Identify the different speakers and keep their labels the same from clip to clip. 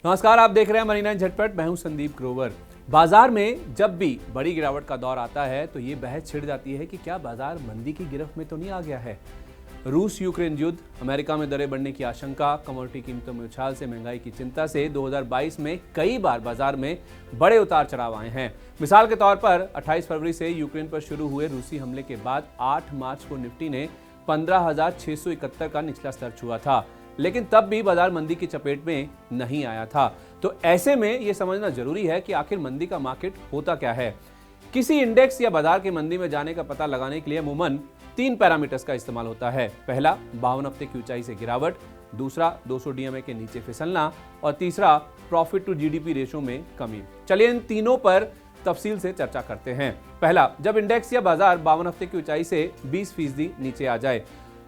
Speaker 1: नमस्कार, आप देख रहे हैं मनी 9 झटपट। मैं हूं संदीप ग्रोवर। बाजार में जब भी बड़ी गिरावट का दौर आता है तो ये बहस छिड़ जाती है कि क्या बाजार मंदी की गिरफ्त में तो नहीं आ गया है। रूस यूक्रेन युद्ध, अमेरिका में दरें बढ़ने की आशंका, कमोडिटी कीमतों में उछाल से महंगाई की चिंता से 2022 में कई बार बाजार में बड़े उतार चढ़ाव आए हैं। मिसाल के तौर पर 28 फरवरी से यूक्रेन पर शुरू हुए रूसी हमले के बाद 8 मार्च को निफ्टी ने 15,671 का निचला स्तर छुआ था, लेकिन तब भी बाजार मंदी की चपेट में नहीं आया था। तो ऐसे में यह समझना जरूरी है कि आखिर मंदी का मार्केट होता क्या है। किसी इंडेक्स या बाजार की मंदी में जाने का पता लगाने के लिए अमूमन 3 पैरामीटर्स का इस्तेमाल होता है। पहला, 52 हफ्ते की ऊंचाई से गिरावट, दूसरा 200 डीएमए के नीचे फिसलना और तीसरा प्रॉफिट टू जीडीपी रेशो में कमी। चलिए इन तीनों पर तफसील से चर्चा करते हैं। पहला, जब इंडेक्स या बाजार 52 हफ्ते की ऊंचाई से 20% नीचे आ जाए।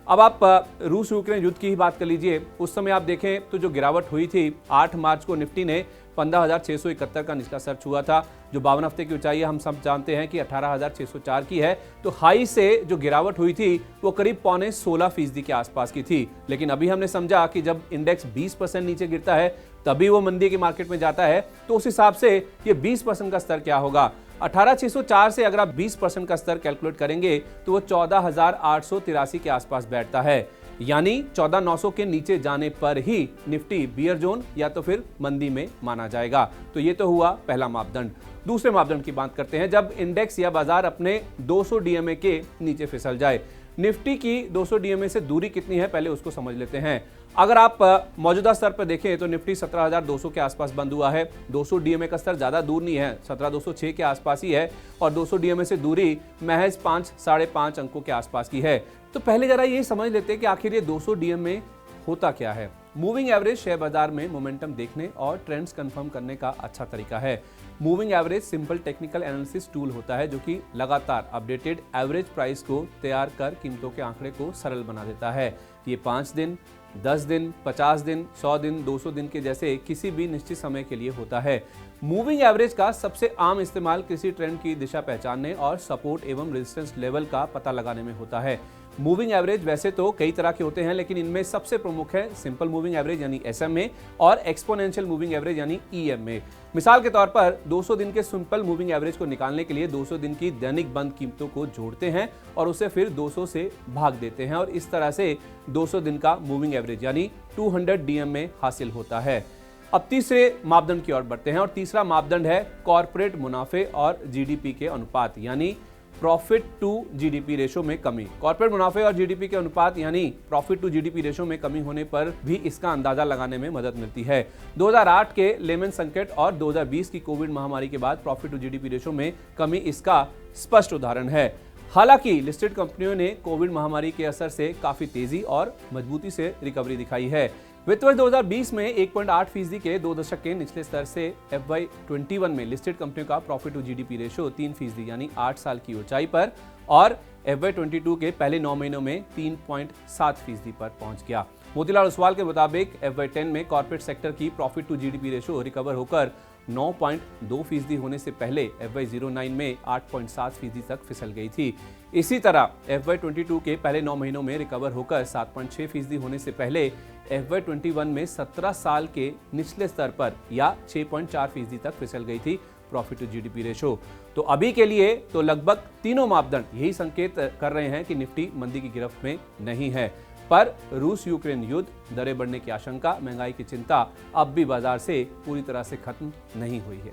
Speaker 1: अब आप रूस यूक्रेन युद्ध की ही बात कर लीजिए। उस समय आप देखें तो जो गिरावट हुई थी, 8 मार्च को निफ्टी ने 15,671 का निचला स्तर छुआ था। जो 52 हफ्ते की ऊंचाई है, हम सब जानते हैं कि 18,604 की है। तो हाई से जो गिरावट हुई थी वो करीब 16.25% के आसपास की थी। लेकिन अभी हमने समझा कि जब इंडेक्स 20% नीचे गिरता है तभी वो मंदी के मार्केट में जाता है। तो उस हिसाब से ये 20% का स्तर क्या होगा। 18,604 से अगर आप 20% का स्तर कैलकुलेट करेंगे तो वो 14,883 के आसपास बैठता है। यानी 14,900 के नीचे जाने पर ही निफ्टी बियर जोन या तो फिर मंदी में माना जाएगा। तो ये तो हुआ पहला मापदंड। दूसरे मापदंड की बात करते हैं, जब इंडेक्स या बाजार अपने 200 डीएमए के नीचे फिसल जाए। निफ्टी की 200 डीएमए से दूरी कितनी है, पहले उसको समझ लेते हैं। अगर आप मौजूदा स्तर पर देखें तो निफ्टी 17,200 के आसपास बंद हुआ है। 200 डीएमए का स्तर ज्यादा दूर नहीं है, 17,206 के आसपास ही है और 200 डीएमए से दूरी महज 5-5.5 अंकों के आसपास की है। तो पहले जरा ये समझ लेते हैं कि आखिर ये 200 डीएमए होता क्या है। मूविंग एवरेज शेयर बाजार में मोमेंटम देखने और ट्रेंड्स कंफर्म करने का अच्छा तरीका है। Moving average simple technical analysis tool होता है जो कि लगातार अपडेटेड एवरेज प्राइस को तैयार कर कीमतों के आंकड़े को सरल बना देता है। ये 5 दिन, 10 दिन, 50 दिन, 100 दिन, 200 दिन के जैसे किसी भी निश्चित समय के लिए होता है। मूविंग एवरेज का सबसे आम इस्तेमाल किसी ट्रेंड की दिशा पहचानने और सपोर्ट एवं रेजिस्टेंस लेवल का पता लगाने में होता है। मूविंग एवरेज वैसे तो कई तरह के होते हैं, लेकिन इनमें सबसे प्रमुख है सिंपल मूविंग एवरेज यानी SMA और एक्सपोनेंशियल मूविंग एवरेज यानी EMA। मिसाल के तौर पर 200 दिन के सिंपल मूविंग एवरेज को निकालने के लिए 200 दिन की दैनिक बंद कीमतों को जोड़ते हैं और उसे फिर 200 से भाग देते हैं और इस तरह से 200 दिन का मूविंग एवरेज यानी 200 DMA हासिल होता है। अब तीसरे मापदंड की ओर बढ़ते हैं और तीसरा मापदंड है कॉर्पोरेट मुनाफे और जीडीपी के अनुपात यानी प्रॉफिट टू जीडीपी रेशो में कमी। कॉर्पोरेट मुनाफे और जीडीपी के अनुपात यानी प्रॉफिट टू जीडीपी रेशो में कमी होने पर भी इसका अंदाजा लगाने में मदद मिलती है। 2008 के लेमन संकट और 2020 की कोविड महामारी के बाद प्रॉफिट टू जीडीपी रेशो में कमी इसका स्पष्ट उदाहरण है। हालांकि लिस्टेड कंपनियों ने कोविड महामारी के असर से काफी तेजी और मजबूती से रिकवरी दिखाई है। वित्त वर्ष 2020 में 1.8% के 2 दशक के निचले स्तर से FY21 में लिस्टेड कंपनियों का प्रॉफिट टू जीडीपी रेशो 3% यानी 8 साल की ऊंचाई पर और FY22 के पहले 9 महीनों में 3.7% पर पहुंच गया। मोतीलाल ओसवाल के मुताबिक FY10 में कॉर्पोरेट सेक्टर की profit to GDP ratio recover होकर 9.2% होने से पहले FY09 में 8.7% तक फिसल गई थी। इसी तरह FY22 के पहले 9 महीनों में रिकवर होकर 7.6% होने से पहले FY21 में 17 साल के निचले स्तर पर या 6.4% तक फिसल गई थी प्रॉफिट टू जीडीपी रेशो। तो अभी के लिए तो लगभग तीनों मापदंड यही संकेत कर रहे हैं कि निफ्टी मंदी की गिरफ्त में नहीं है। पर रूस यूक्रेन युद्ध, दरें बढ़ने की आशंका, महंगाई की चिंता अब भी बाजार से पूरी तरह से खत्म नहीं हुई है।